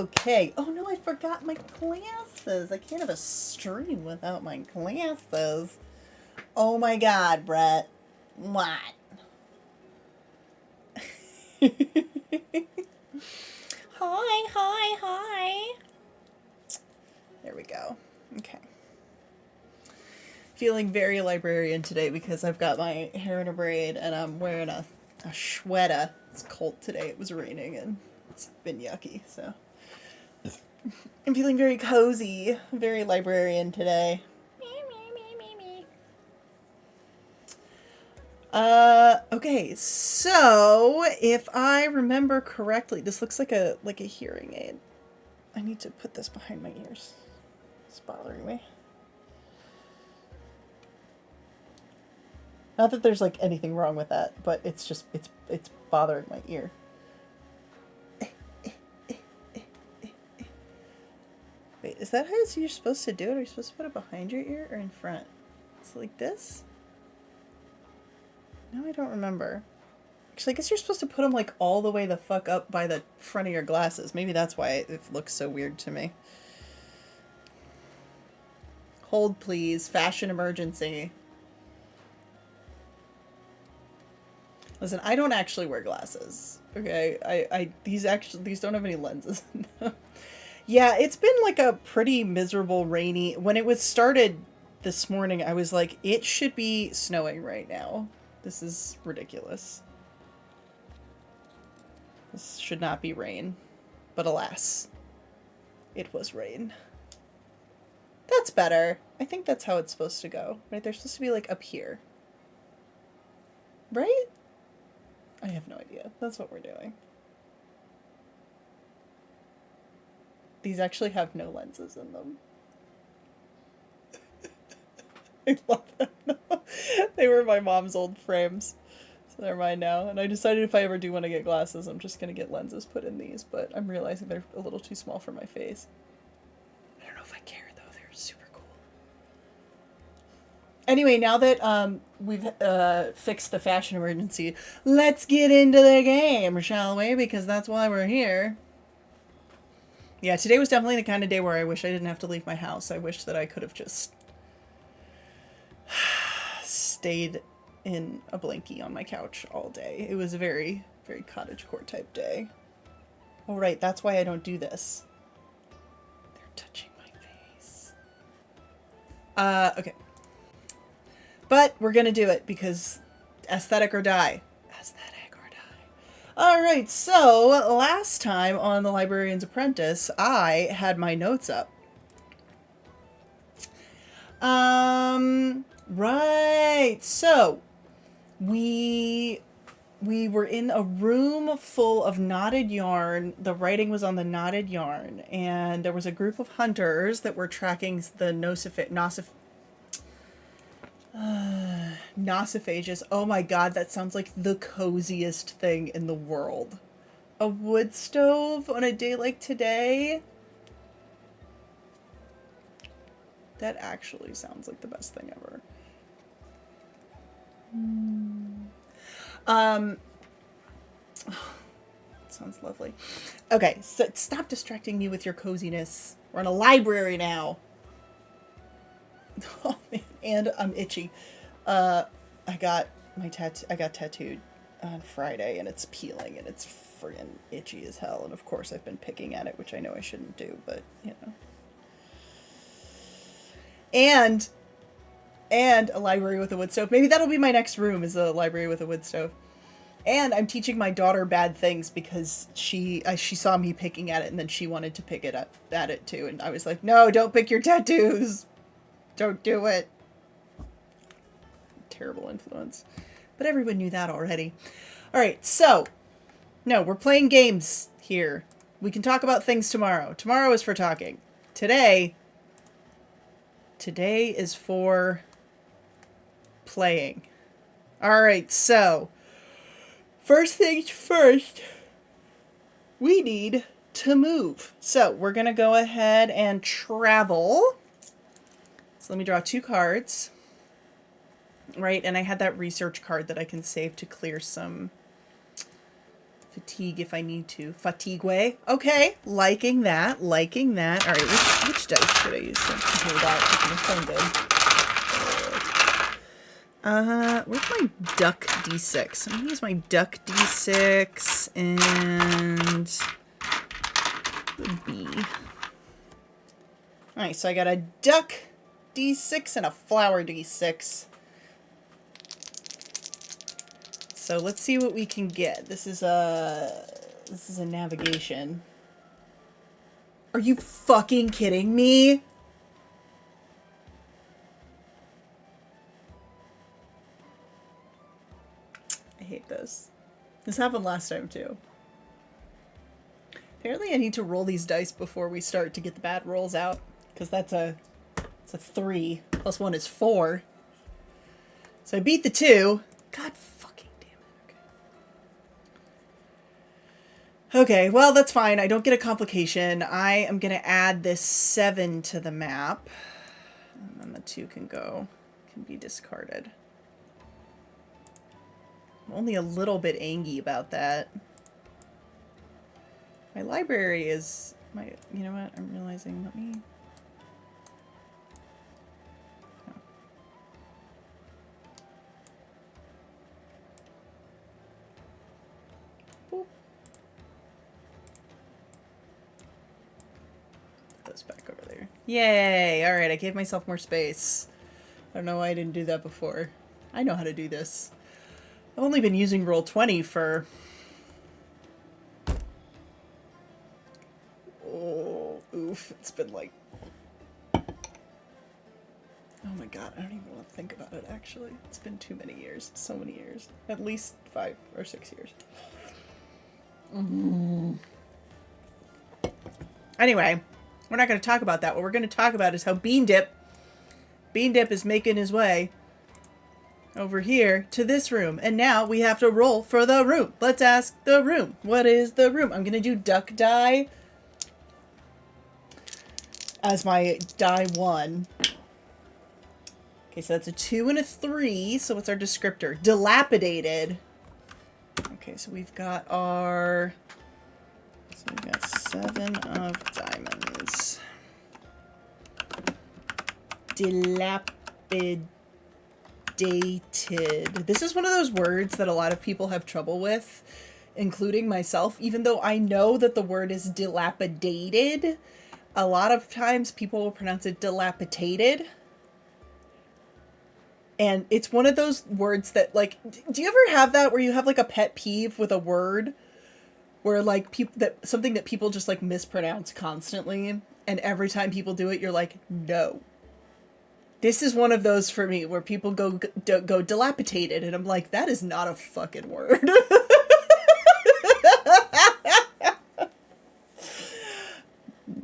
Okay. Oh no, I forgot my glasses. I can't have a stream without my glasses. Oh my god, Brett. What? Hi. There we go. Okay. Feeling very librarian today because I've got my hair in a braid and I'm wearing a sweater. It's cold today. It was raining and it's been yucky, so I'm feeling very cozy, very librarian today. Okay, so if I remember correctly, this looks like a hearing aid. I need to put this behind my ears. It's bothering me. Not that there's like anything wrong with that, but it's just it's bothering my ear. Wait, is that how you're supposed to do it? Are you supposed to put it behind your ear or in front? Is it like this? No, I don't remember. Actually, I guess you're supposed to put them like all the way the fuck up by the front of your glasses. Maybe that's why it looks so weird to me. Hold, please. Fashion emergency. Listen, I don't actually wear glasses. Okay, these don't have any lenses in them. Yeah, it's been like a pretty miserable rainy. When it was started this morning, I was like, it should be snowing right now. This is ridiculous. This should not be rain. But alas, it was rain. That's better. I think that's how it's supposed to go. Right? They're supposed to be like up here. Right? I have no idea. That's what we're doing. These actually have no lenses in them. I love them. They were my mom's old frames. So they're mine now. And I decided if I ever do want to get glasses, I'm just going to get lenses put in these. But I'm realizing they're a little too small for my face. I don't know if I care, though. They're super cool. Anyway, now that we've fixed the fashion emergency, let's get into the game, shall we? Because that's why we're here. Yeah, today was definitely the kind of day where I wish I didn't have to leave my house. I wish that I could have just stayed in a blankie on my couch all day. It was a very, very cottagecore type day. Oh, right, that's why I don't do this. They're touching my face. Okay. But we're gonna do it because aesthetic or die. Aesthetic. Alright, so last time on the Librarian's Apprentice, I had my notes up. Right, so we were in a room full of knotted yarn. The writing was on the knotted yarn, and there was a group of hunters that were tracking the Nosophages. Oh my god, that sounds like the coziest thing in the world. A wood stove on a day like today? That actually sounds like the best thing ever. Sounds lovely. Okay, so stop distracting me with your coziness. We're in a library now. Oh man, and I'm itchy. I got tattooed on Friday and it's peeling and it's friggin' itchy as hell. And of course I've been picking at it, which I know I shouldn't do, but you know. And a library with a wood stove. Maybe that'll be my next room, is a library with a wood stove. And I'm teaching my daughter bad things because she saw me picking at it and then she wanted to pick it up at it too. And I was like, no, don't pick your tattoos. Don't do it. Terrible influence. But everyone knew that already. Alright, so. No, we're playing games here. We can talk about things tomorrow. Tomorrow is for talking. Today is for playing. Alright, so. First things first. We need to move. So, we're going to go ahead and travel. So let me draw 2 cards. Right, and I had that research card that I can save to clear some Fatigue if I need to. Fatigue way. Okay, liking that, liking that. All right, which dice should I use to hear that? Because my phone did. Where's my duck d6? I'm gonna use my duck d6 and the B. All right, so I got a duck d6 and a flower d6. So let's see what we can get. This is a navigation. Are you fucking kidding me? I hate this. This happened last time too. Apparently I need to roll these dice before we start to get the bad rolls out, because it's a 3 plus 1 is 4. So I beat the 2. God fucking damn it. Okay, well, that's fine. I don't get a complication. I am going to add this 7 to the map. And then the 2 can be discarded. I'm only a little bit angry about that. My library is you know what? I'm realizing, let me... Boop. Put those back over there. Yay! Alright, I gave myself more space. I don't know why I didn't do that before. I know how to do this. I've only been using Roll20 for... Oh, oof. It's been like... Oh my god, I don't even want to think about it, actually. It's been too many years. So many years. At least 5 or 6 years. Anyway, we're not going to talk about that. What we're going to talk about is how Bean Dip is making his way over here to this room. And now we have to roll for the room. Let's ask the room. What is the room? I'm going to do duck die as my die 1. Okay, so that's a 2 and a 3. So what's our descriptor? Dilapidated. Okay, so we've got our... So we've got 7 of diamonds. Dilapidated. This is one of those words that a lot of people have trouble with, including myself. Even though I know that the word is dilapidated, a lot of times people will pronounce it dilapidated. And it's one of those words that, like, do you ever have that where you have like a pet peeve with a word where like something that people just like mispronounce constantly, and every time people do it you're like, no. This is one of those for me where people go dilapidated and I'm like, that is not a fucking word.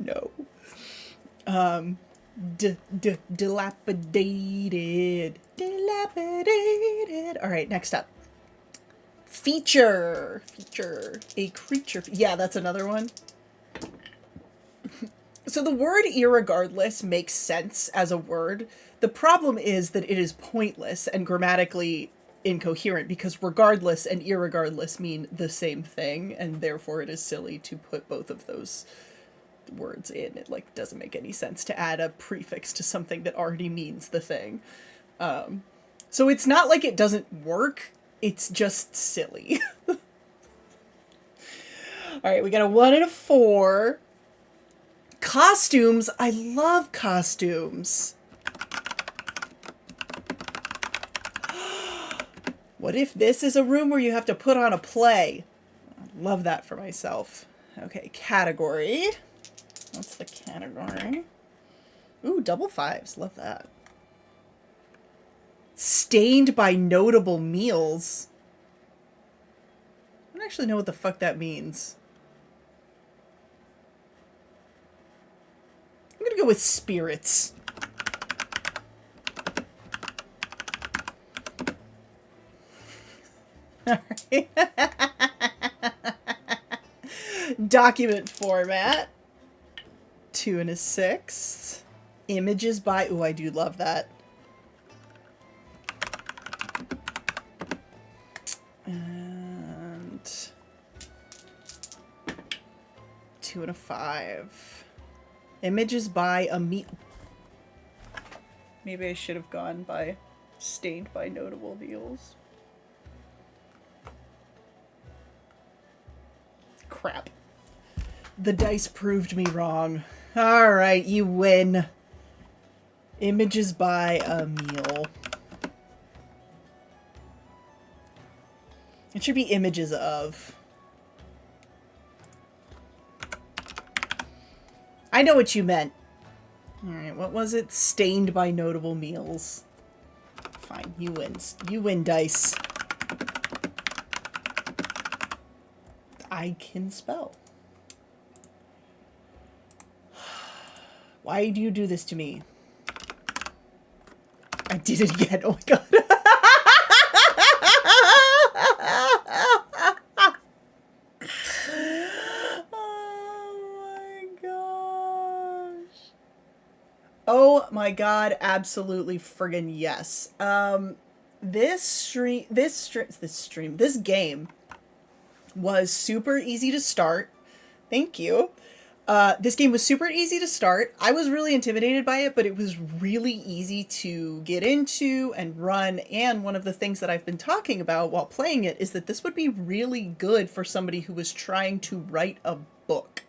No. Dilapidated. Dilapidated. All right, next up. Feature. A creature. Yeah, that's another one. So the word irregardless makes sense as a word. The problem is that it is pointless and grammatically incoherent, because regardless and irregardless mean the same thing, and therefore it is silly to put both of those words in. It like doesn't make any sense to add a prefix to something that already means the thing. So it's not like it doesn't work, it's just silly. All right, we got a 1 and a 4. Costumes. I love costumes. What if this is a room where you have to put on a play? I love that for myself. Okay, category. What's the category? Ooh, double 5s. Love that. Stained by notable meals. I don't actually know what the fuck that means. I'm gonna go with spirits. Alright. Document format. 2 and a 6. Images by... Ooh, I do love that. And... 2 and a 5. Images by a meal. Maybe I should have gone by stained by notable meals. Crap. The dice proved me wrong. Alright, you win. Images by a meal. It should be images of. I know what you meant. Alright, what was it? Stained by notable meals. Fine, you win. You win, dice. I can spell. Why do you do this to me? I did it again. Oh my god. Oh my god, absolutely friggin' yes. This game was super easy to start. Thank you. This game was super easy to start. I was really intimidated by it, but it was really easy to get into and run. And one of the things that I've been talking about while playing it is that this would be really good for somebody who was trying to write a book.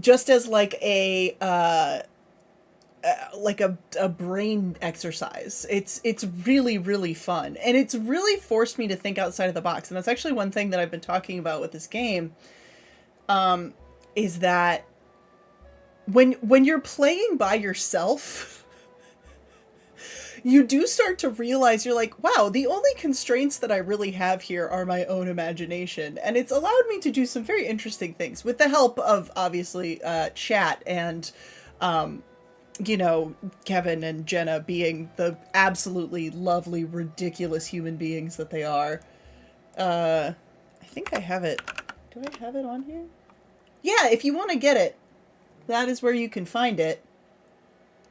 Just as like a brain exercise. It's really, really fun. And it's really forced me to think outside of the box. And that's actually one thing that I've been talking about with this game. Is that when you're playing by yourself, you do start to realize you're like, wow, the only constraints that I really have here are my own imagination. And it's allowed me to do some very interesting things with the help of, obviously, chat and, you know, Kevin and Jenna being the absolutely lovely, ridiculous human beings that they are. I think I have it. Do I have it on here? Yeah, if you want to get it, that is where you can find it.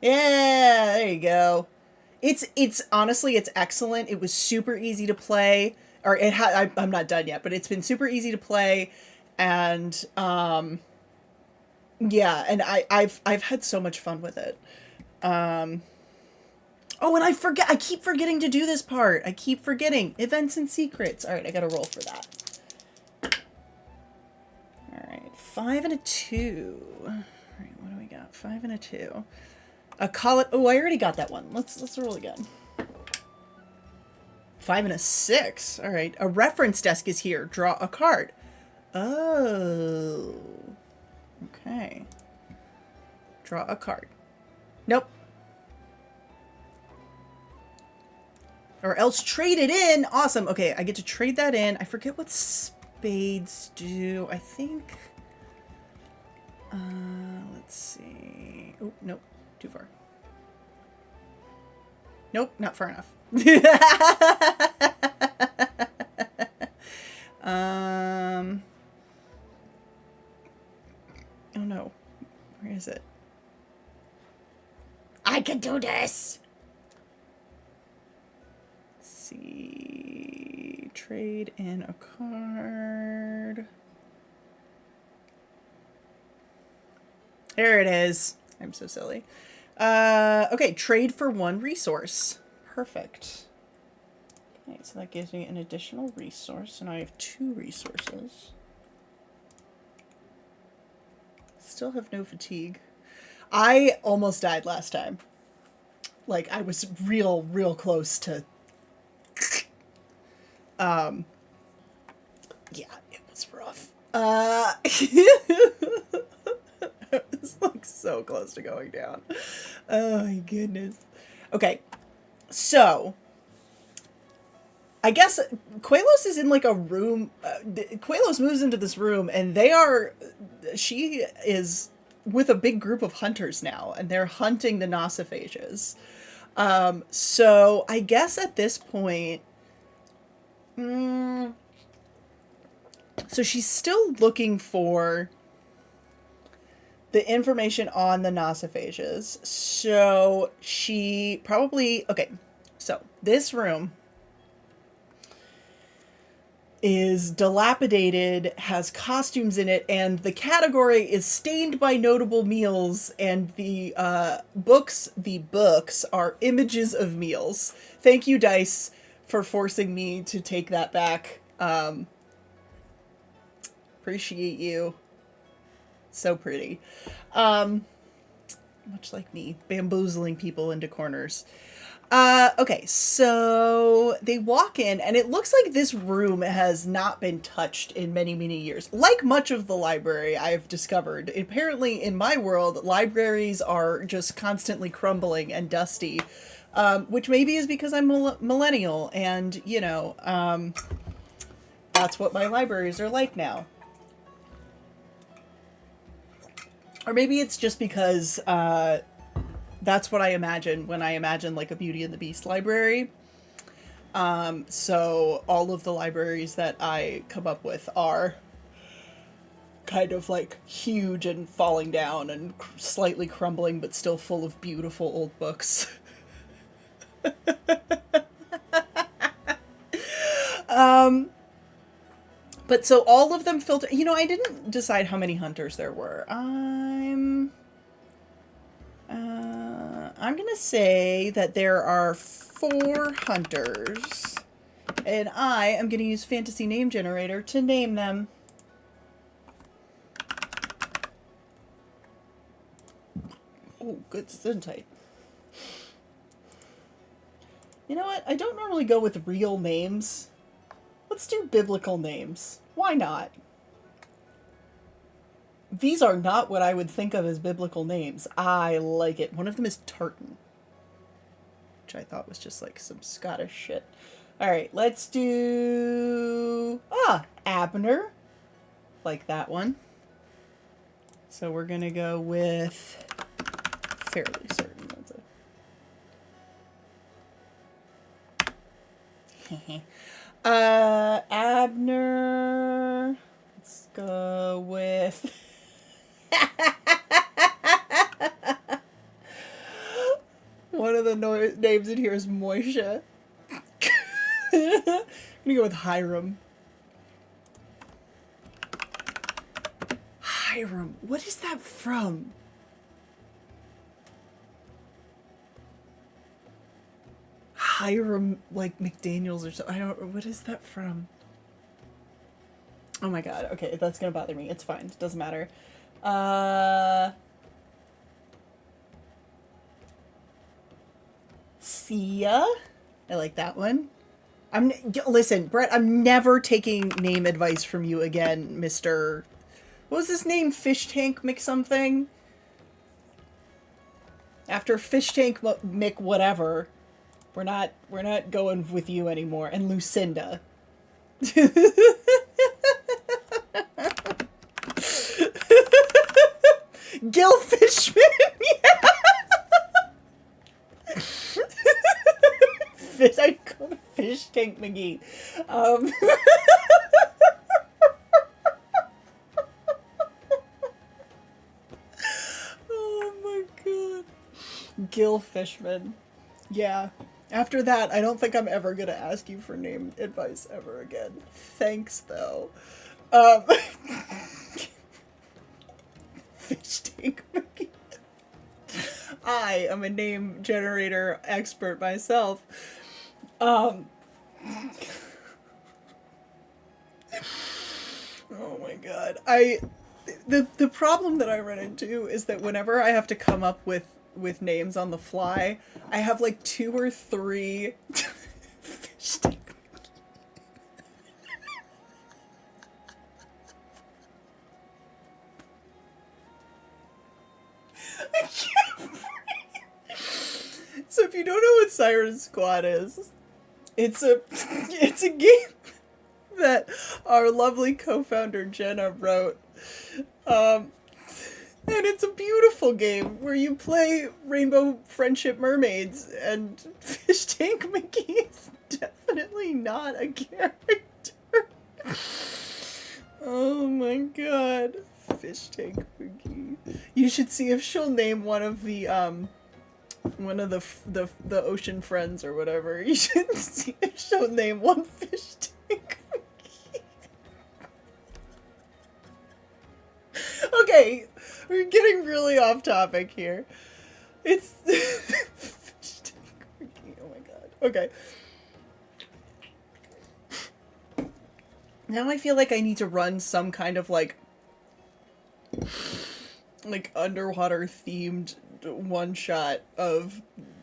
Yeah, there you go. It's honestly, it's excellent. It was super easy to play, or I'm not done yet, but it's been super easy to play, and yeah, and I've had so much fun with it. Oh, and I keep forgetting to do this part. I keep forgetting events and secrets. All right, I got to roll for that. 5 and a 2. All right, what do we got? 5 and a 2. A collet. Oh, I already got that one. Let's roll again. 5 and a 6. All right. A reference desk is here. Draw a card. Oh. Okay. Draw a card. Nope. Or else trade it in. Awesome. Okay, I get to trade that in. I forget what spades do. I think... let's see. Oh, nope. Too far. Nope, not far enough. Oh no. Where is it? I can do this! Let's see. Trade in a card. There it is. I'm so silly. Okay, trade for 1 resource. Perfect. Okay, so that gives me an additional resource, and I have 2 resources. Still have no fatigue. I almost died last time. Like, I was real close to... yeah, it was rough. It's like so close to going down. Oh my goodness. Okay, so I guess Quelos is in like a room. Quelos moves into this room, and she is with a big group of hunters now, and they're hunting the Nosophages. So I guess at this point, so she's still looking for the information on the Nosophages. So she probably... Okay, so this room is dilapidated, has costumes in it, and the category is stained by notable meals, and the books are images of meals. Thank you, Dice, for forcing me to take that back. Appreciate you. So pretty. Much like me, bamboozling people into corners. Okay, so they walk in, and it looks like this room has not been touched in many, many years. Like much of the library, I've discovered. Apparently, in my world, libraries are just constantly crumbling and dusty, which maybe is because I'm millennial, and, you know, that's what my libraries are like now. Or maybe it's just because, that's what I imagine when I imagine, like, a Beauty and the Beast library. So all of the libraries that I come up with are kind of, like, huge and falling down and slightly crumbling, but still full of beautiful old books. But so all of them filter... You know, I didn't decide how many hunters there were. I'm gonna say that there are 4 hunters, and I am gonna use Fantasy Name Generator to name them. Oh, good tight. You know what? I don't normally go with real names. Let's do biblical names. Why not? These are not what I would think of as biblical names. I like it. One of them is Tartan, which I thought was just like some Scottish shit. Alright, let's do... Abner. Like that one. So we're gonna go with... Fairly certain. That's it. Abner... Let's go with... One of the names in here is Moisha. I'm gonna go with Hiram. Hiram. What is that from? Hiram, like McDaniels or something. I don't... What is that from? Oh my god. Okay, that's gonna bother me. It's fine. It doesn't matter. Sia. I like that one. Listen, Brett, I'm never taking name advice from you again, Mr. What was his name? Fish Tank McSomething? After Fish Tank Mick whatever, we're not going with you anymore. And Lucinda. Gil Fishman. Yeah. I call him Fish Tank McGee. Oh my god. Gil Fishman. Yeah. After that, I don't think I'm ever gonna ask you for name advice ever again. Thanks, though. Fish Tank McGee. I am a name generator expert myself. Oh my god. The problem that I run into is that whenever I have to come up with names on the fly, I have like 2 or 3 fish tank. I can't breathe. So if you don't know what Siren Squad is, it's a game that our lovely co-founder Jenna wrote. And it's a beautiful game where you play Rainbow Friendship Mermaids, and Fish Tank McGee is definitely not a character. Oh my god. Fish Tank McGee. You should see if she'll name one of the ocean friends or whatever. You should see if she'll name one Fish Tank McGee. Okay, we're getting really off topic here. It's oh my god. Okay. Now I feel like I need to run some kind of like underwater themed one shot of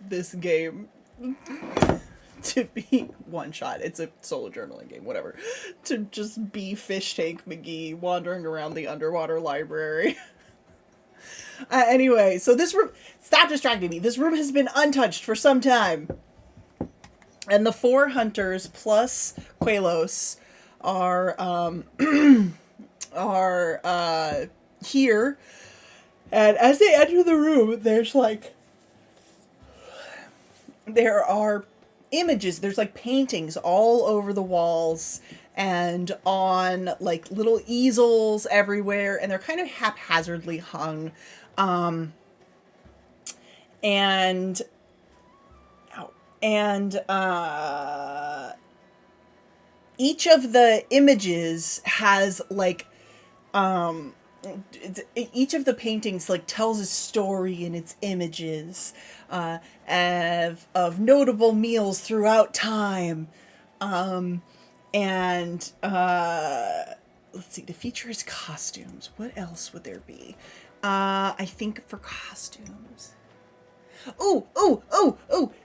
this game. To be one shot. It's a solo journaling game, whatever. To just be Fish Tank McGee wandering around the underwater library. Anyway, so this room... Stop distracting me. This room has been untouched for some time. And the 4 hunters plus Quelos are here. And as they enter the room, there's like... There are images, there's like paintings all over the walls and on like little easels everywhere, and they're kind of haphazardly hung. Each of the images has like each of the paintings like tells a story in its images of notable meals throughout time. Let's see, the feature is costumes. What else would there be? I think for costumes. Oh!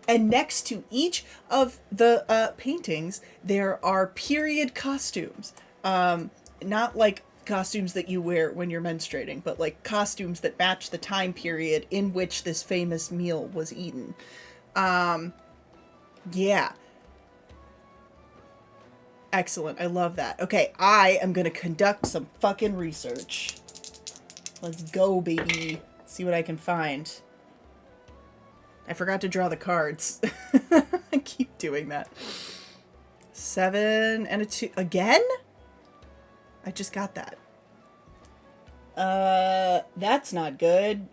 And next to each of the paintings, there are period costumes. Not like costumes that you wear when you're menstruating, but like costumes that match the time period in which this famous meal was eaten. Yeah. Excellent. I love that. Okay, I am gonna conduct some fucking research. Let's go, baby. See what I can find. I forgot to draw the cards. I keep doing that. 7 and a 2. Again? I just got that. That's not good.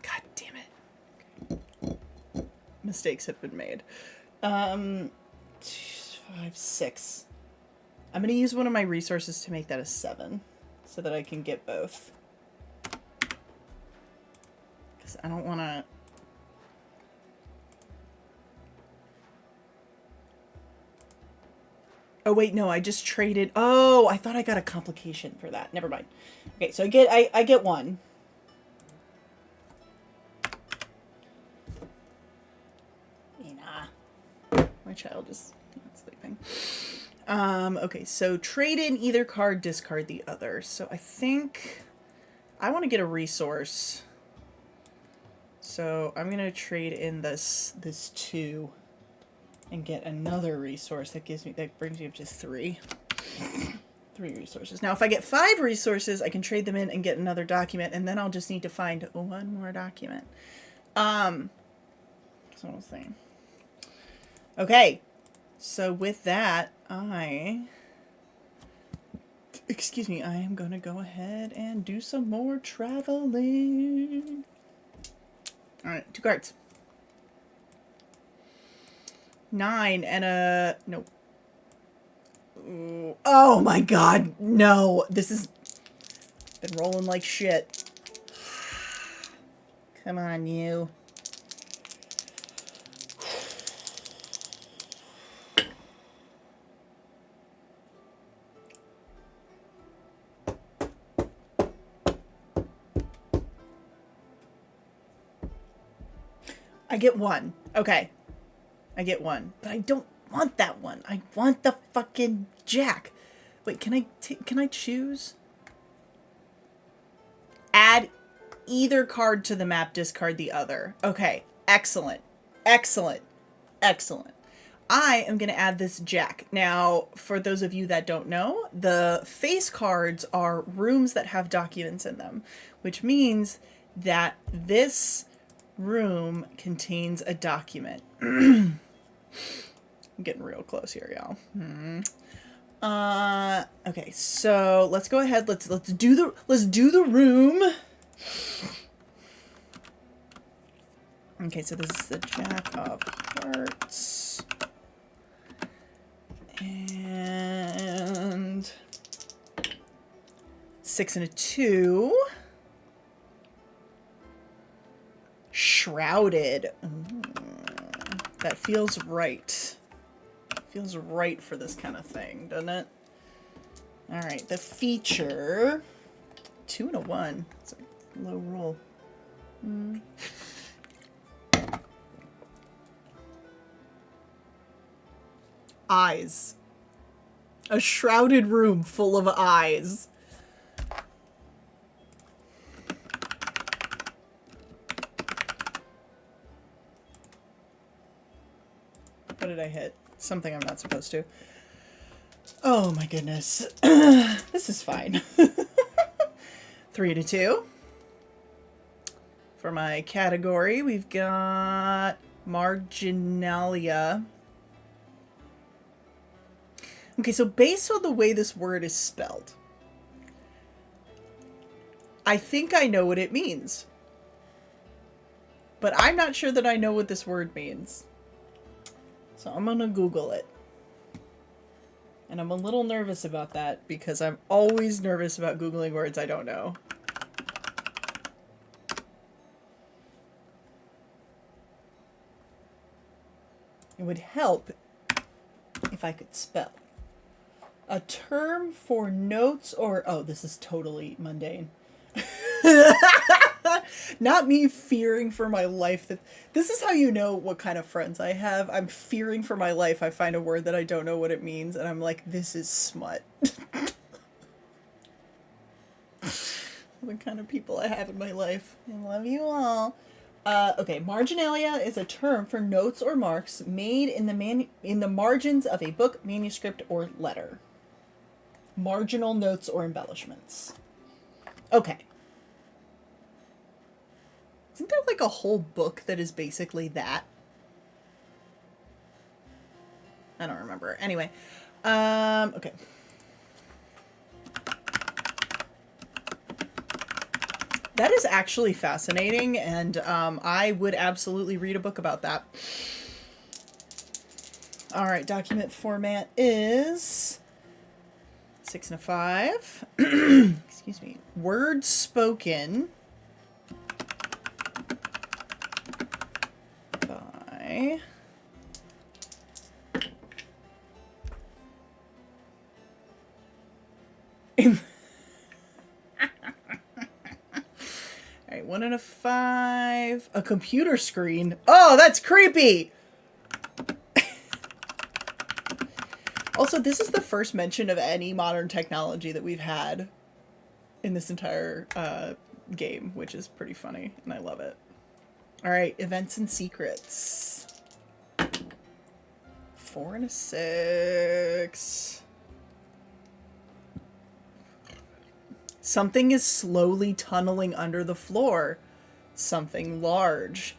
God damn it. Okay. Mistakes have been made. 5, 6. I'm gonna use one of my resources to make that a 7. So that I can get both. Because I don't want to... Oh, wait, no, I just traded... Oh, I thought I got a complication for that. Never mind. Okay, so I get 1. Nah. My child is not sleeping. Okay, so trade in either card, discard the other. So I think I want to get a resource. So I'm going to trade in this 2. And get another resource that brings me up to 3. 3 resources. Now, if I get 5 resources, I can trade them in and get another document, and then I'll just need to find 1 more document. That's what I was saying. Okay. So with that, excuse me, I am going to go ahead and do some more traveling. All right, 2 cards. 9 and a... Nope. Ooh. Oh my god, no. This has been rolling like shit. Come on, you. I get 1. Okay. I get 1, but I don't want that one. I want the fucking jack. Wait, can I choose? Add either card to the map, discard the other. Okay, excellent. Excellent. Excellent. I am going to add this jack. Now, for those of you that don't know, the face cards are rooms that have documents in them, which means that this room contains a document. I'm getting real close here, y'all. Okay, so let's go ahead. Let's do the room. Okay, so this is the Jack of Hearts. And 6 and a 2. Shrouded. That feels right. Feels right for this kind of thing, doesn't it? All right, the feature. 2 and a 1. It's a low roll. Eyes. A shrouded room full of eyes. What did I hit? Something I'm not supposed to. Oh my goodness. This is fine. 3 and a 2. For my category, we've got marginalia. Okay, so based on the way this word is spelled, I think I know what it means. But I'm not sure that I know what this word means. So I'm gonna Google it. And I'm a little nervous about that because I'm always nervous about Googling words I don't know. It would help if I could spell. A term for notes or... Oh, this is totally mundane. Not me fearing for my life. This is how you know what kind of friends I have. I'm fearing for my life. I find a word that I don't know what it means, and I'm like, this is smut. The kind of people I have in my life. I love you all. Okay, marginalia is a term for notes or marks made in the margins of a book, manuscript, or letter. Marginal notes or embellishments. Okay. Isn't there like a whole book that is basically that? I don't remember. Anyway. Okay. That is actually fascinating, and I would absolutely read a book about that. All right, document format is 6 and a 5. Excuse me. Words spoken by All right, 1 and a 5. A computer screen. Oh, that's creepy. Also, this is the first mention of any modern technology that we've had in this entire game, which is pretty funny, and I love it. All right, events and secrets. 4 and a 6. Something is slowly tunneling under the floor. Something large.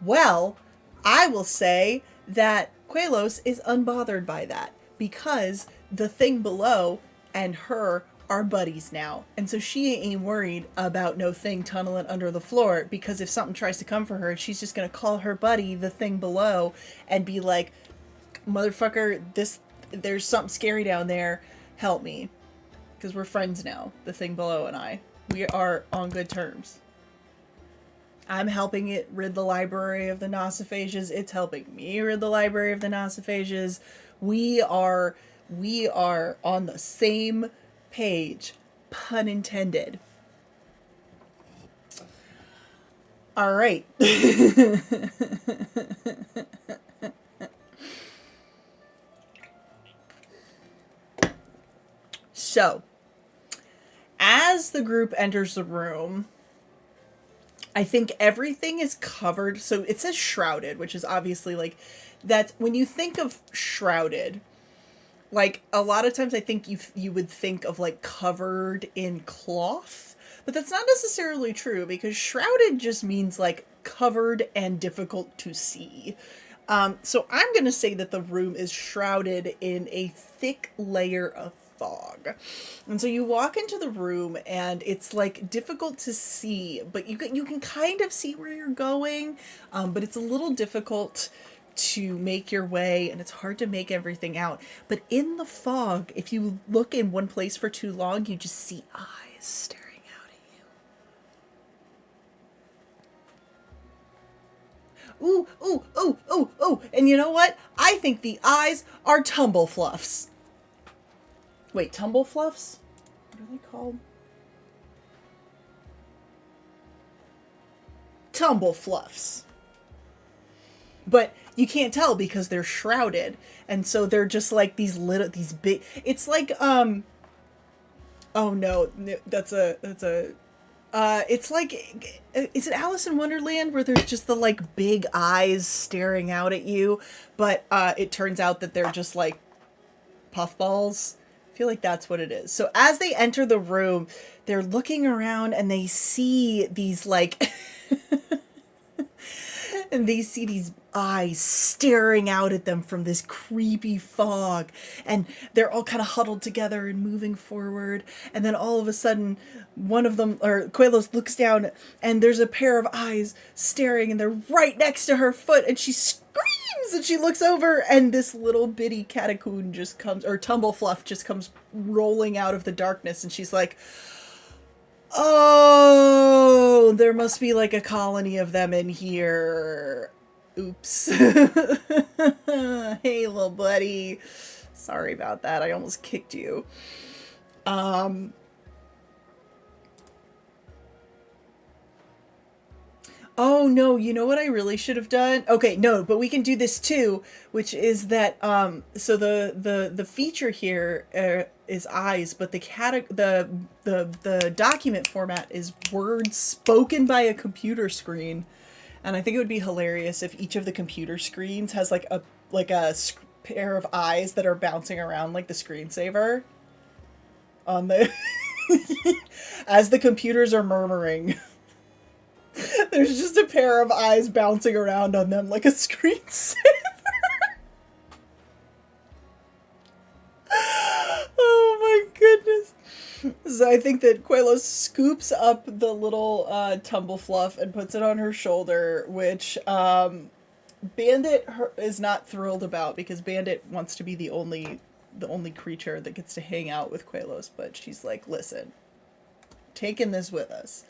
Well, I will say that Quelos is unbothered by that because the thing below and her are buddies now. And so she ain't worried about no thing tunneling under the floor because if something tries to come for her, she's just going to call her buddy, the thing below, and be like, motherfucker, there's something scary down there. Help me. Because we're friends now, the thing below and I. We are on good terms. I'm helping it rid the library of the Nosophages. It's helping me rid the library of the Nosophages. We are on the same page. Pun intended. All right. So, as the group enters the room, I think everything is covered. So it says shrouded, which is obviously like that. When you think of shrouded, like a lot of times I think you would think of like covered in cloth, but that's not necessarily true because shrouded just means like covered and difficult to see. So I'm going to say that the room is shrouded in a thick layer of fog. And so you walk into the room and it's like difficult to see, but you can kind of see where you're going, but it's a little difficult to make your way and it's hard to make everything out. But in the fog, if you look in one place for too long, you just see eyes staring out at you. Ooh, ooh, ooh, ooh, ooh. And you know what? I think the eyes are tumble fluffs. Wait, tumble fluffs? What are they called? Tumble fluffs. But you can't tell because they're shrouded. And so they're just like these little, these big, it's like, oh no, it's like, is it Alice in Wonderland where there's just the like big eyes staring out at you, but it turns out that they're just like puffballs? I feel like that's what it is. So as they enter the room, they're looking around and they see these like, and they see these eyes staring out at them from this creepy fog, and they're all kind of huddled together and moving forward, and then all of a sudden one of them, or Quelos, looks down and there's a pair of eyes staring and they're right next to her foot, and she screams and she looks over and this little bitty catacoon just comes, or tumblefluff just comes rolling out of the darkness, and she's like, oh, there must be like a colony of them in here. Oops. Hey, little buddy. Sorry about that. I almost kicked you. Oh no, you know what I really should have done? Okay, no, but we can do this too, which is that so the feature here is eyes, but the document format is words spoken by a computer screen. And I think it would be hilarious if each of the computer screens has like a pair of eyes that are bouncing around like the screensaver on the as the computers are murmuring. There's just a pair of eyes bouncing around on them like a screensaver. Oh my goodness. So I think that Quelos scoops up the little tumblefluff and puts it on her shoulder, which Bandit is not thrilled about, because Bandit wants to be the only creature that gets to hang out with Quelos, but she's like, listen, taking this with us.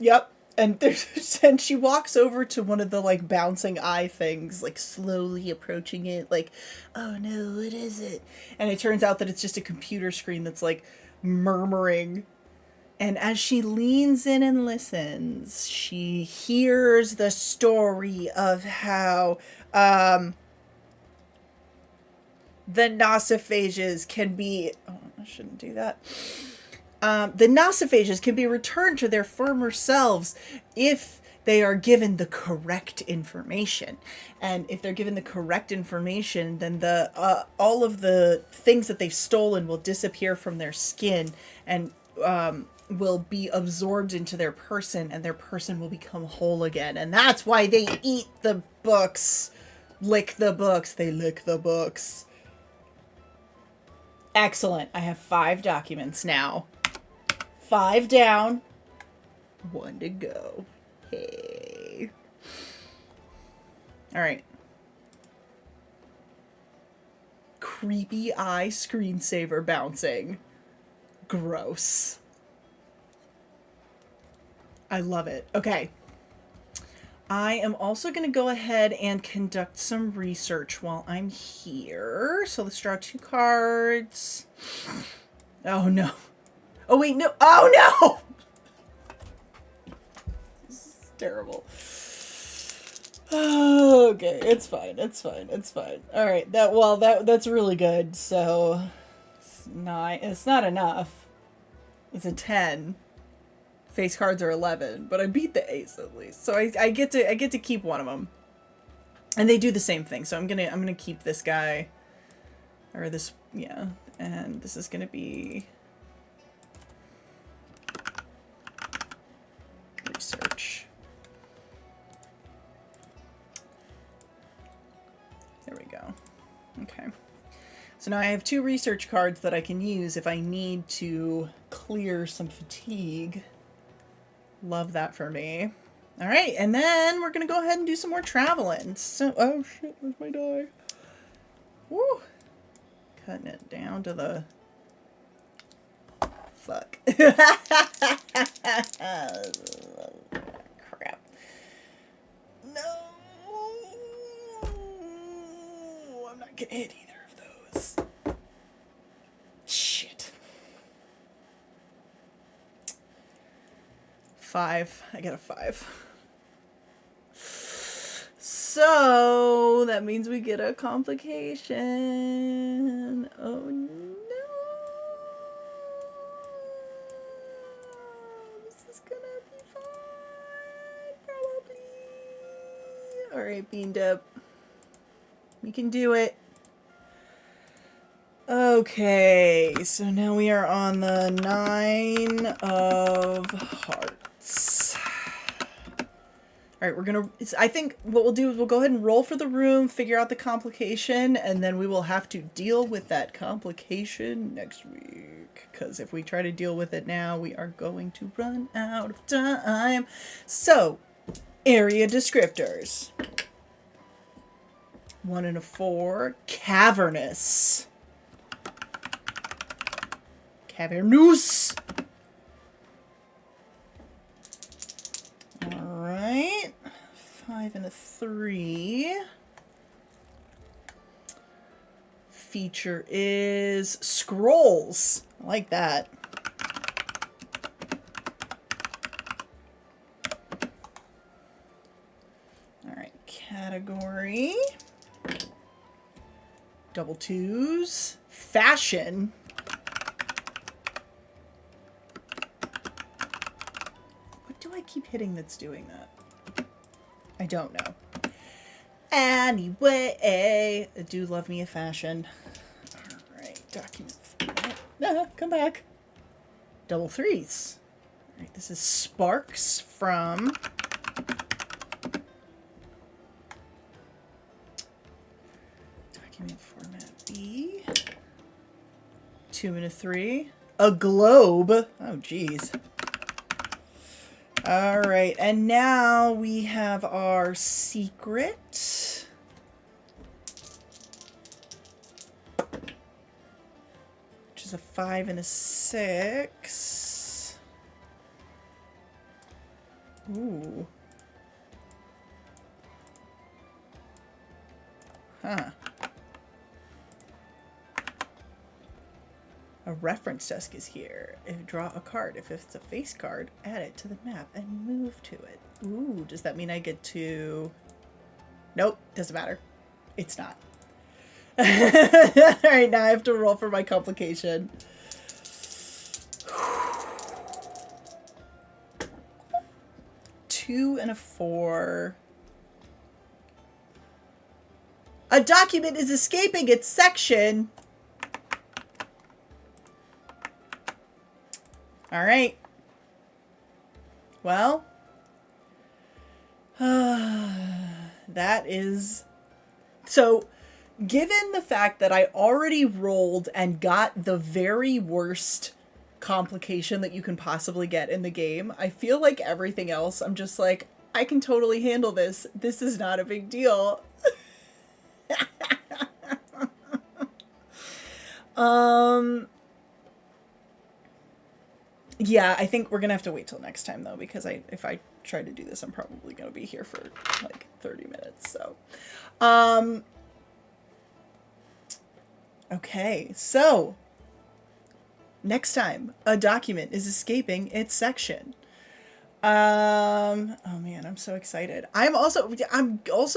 Yep. And she walks over to one of the like bouncing eye things, like slowly approaching it, like, oh no, what is it? And it turns out that it's just a computer screen that's like murmuring. And as she leans in and listens, she hears the story of how the nociphages can be, oh, I shouldn't do that. The nociphages can be returned to their former selves if they are given the correct information. And if they're given the correct information, then all of the things that they've stolen will disappear from their skin and will be absorbed into their person, and their person will become whole again. And that's why they eat the books, lick the books, they lick the books. Excellent. I have 5 documents now. 5 down, 1 to go. Hey. All right. Creepy eye screensaver bouncing. Gross. I love it. Okay. I am also going to go ahead and conduct some research while I'm here. So let's draw 2 cards. Oh no. Oh wait, no. Oh no! This is terrible. Okay, it's fine. It's fine. It's fine. All right. That's really good. So it's not enough. It's a 10. Face cards are 11, but I beat the ace at least. So I get to keep one of them. And they do the same thing. So I'm going to keep this guy, or this, yeah. And this is going to be research. There we go. Okay. So now I have 2 research cards that I can use if I need to clear some fatigue. Love that for me. All right, and then we're going to go ahead and do some more traveling. So, oh shit, where's my die? Woo! Cutting it down to the... Fuck. Crap. hit either of those. Shit. 5. I got a 5. So that means we get a complication. Oh no. This is gonna be fine. Probably. Alright, Bean Dip. We can do it. Okay, so now we are on the 9 of Hearts. Alright, we're gonna... I think what we'll do is we'll go ahead and roll for the room, figure out the complication, and then we will have to deal with that complication next week. Because if we try to deal with it now, we are going to run out of time. So, area descriptors. 1 and a 4. Cavernous. Cavernous. Alright. 5 and a 3. Feature is scrolls. I like that. Alright, category. Double 2s. Fashion. What do I keep hitting that's doing that? I don't know. Anyway, I do love me a fashion. Alright, document format. No, come back. Double 3s. Alright, this is Sparks from... document format B. 2 and a 3. A globe. Oh, geez. Alright, and now we have our secret. Which is a 5 and a 6. Ooh. Huh. A reference desk is here. Draw a card. If it's a face card, add it to the map and move to it. Ooh, does that mean I get to... Nope, doesn't matter. It's not. Alright, now I have to roll for my complication. Two and a 4. A document is escaping its section. All right. Well, that is... So, given the fact that I already rolled and got the very worst complication that you can possibly get in the game, I feel like everything else, I'm just like, I can totally handle this. This is not a big deal. Yeah, I think we're gonna have to wait till next time though, because if I try to do this, I'm probably gonna be here for like 30 minutes. So, okay, so next time a document is escaping its section. Oh man, I'm so excited. I'm also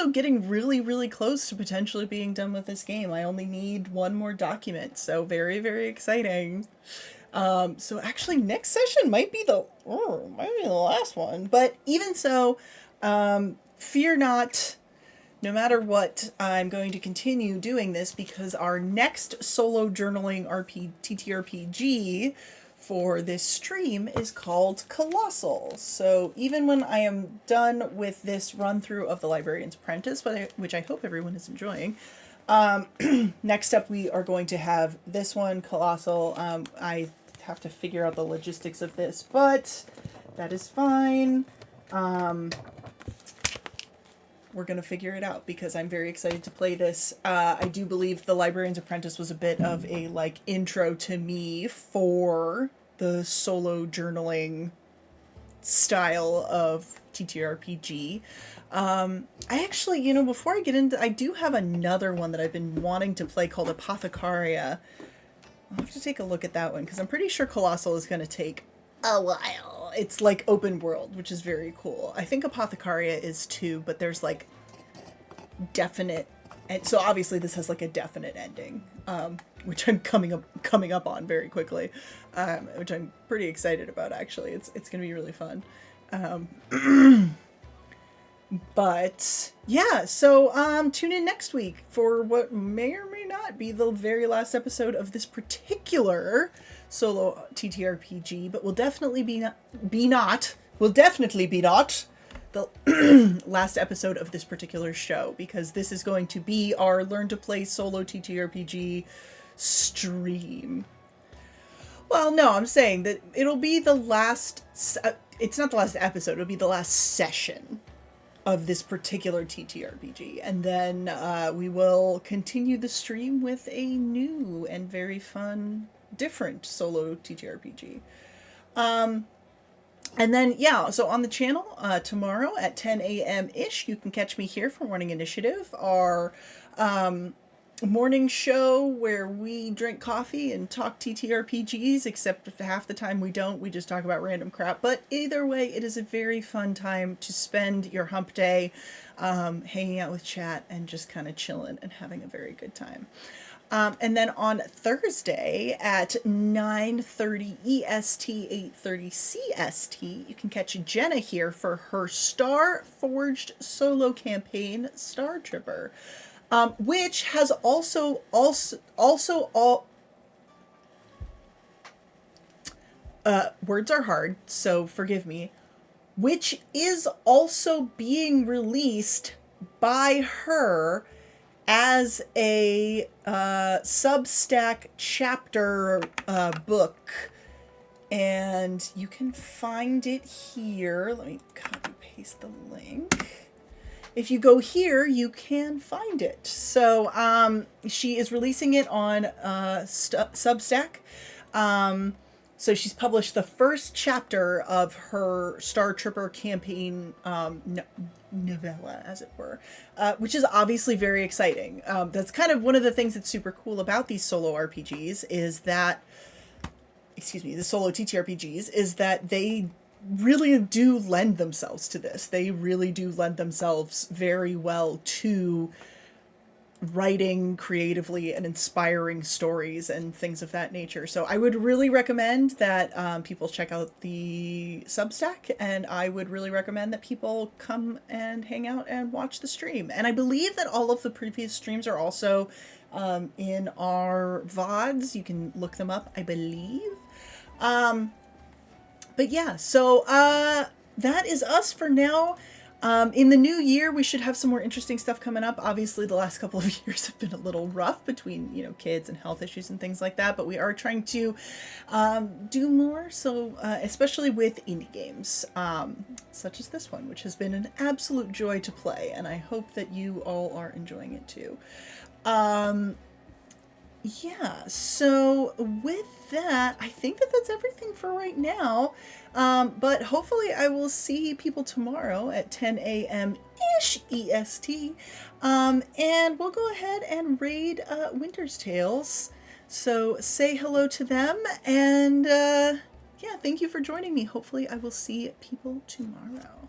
getting really, really close to potentially being done with this game. I only need one more document, so very, very exciting. So actually next session might be the last one, but even so, fear not, no matter what, I'm going to continue doing this because our next solo journaling TTRPG for this stream is called Colossal. So even when I am done with this run through of the Librarian's Apprentice, which I hope everyone is enjoying, next up we are going to have this one, Colossal. I have to figure out the logistics of this, but that is fine. We're going to figure it out because I'm very excited to play this. I do believe the Librarian's Apprentice was a bit of a intro to me for the solo journaling style of TTRPG. I actually, you know, before I get into, I do have another one that I've been wanting to play called Apothecaria. I'll have to take a look at that one because I'm pretty sure Colossal is going to take a while. It's like open world, which is very cool. I think Apothecaria is too, but there's like definite, and so obviously this has like a definite ending, which I'm coming up on very quickly, which I'm pretty excited about. Actually, it's gonna be really fun. But yeah, so tune in next week for what may or may not be the very last episode of this particular solo TTRPG, but will definitely be not the last episode of this particular show, because this is going to be our Learn to Play solo TTRPG stream. Well, no, I'm saying that it'll be the last, it's not the last episode, it'll be the last session of this particular TTRPG. And then we will continue the stream with a new and very fun, different solo TTRPG. And then, yeah, so on the channel tomorrow at 10 a.m.-ish, you can catch me here for Morning Initiative, our morning show where we drink coffee and talk TTRPGs, except if half the time we don't, we just talk about random crap. But either way, it is a very fun time to spend your hump day hanging out with chat and just kind of chilling and having a very good time. And then on Thursday at 9:30 EST, 8:30 CST, you can catch Jenna here for her Star Forged solo campaign, Star Tripper, which has also words are hard, so forgive me, which is also being released by her as a Substack chapter book, and you can find it here. Let me copy paste the link. If you go here, you can find it. So she is releasing it on Substack. So she's published the first chapter of her Star Tripper campaign novella, as it were, which is obviously very exciting. That's kind of one of the things that's super cool about these solo RPGs is that, the solo TTRPGs, is that they really do lend themselves to this. They really do lend themselves very well to writing creatively and inspiring stories and things of that nature. So I would really recommend that people check out the Substack, and I would really recommend that people come and hang out and watch the stream. And I believe that all of the previous streams are also in our VODs. You can look them up, I believe. But yeah, so that is us for now. In the new year, we should have some more interesting stuff coming up. Obviously, the last couple of years have been a little rough between, kids and health issues and things like that. But we are trying to do more, so especially with indie games, such as this one, which has been an absolute joy to play. And I hope that you all are enjoying it too. Yeah, so with that, I think that that's everything for right now. But hopefully I will see people tomorrow at 10 a.m.-ish EST. And we'll go ahead and raid Winter's Tales. So say hello to them. And yeah, thank you for joining me. Hopefully I will see people tomorrow.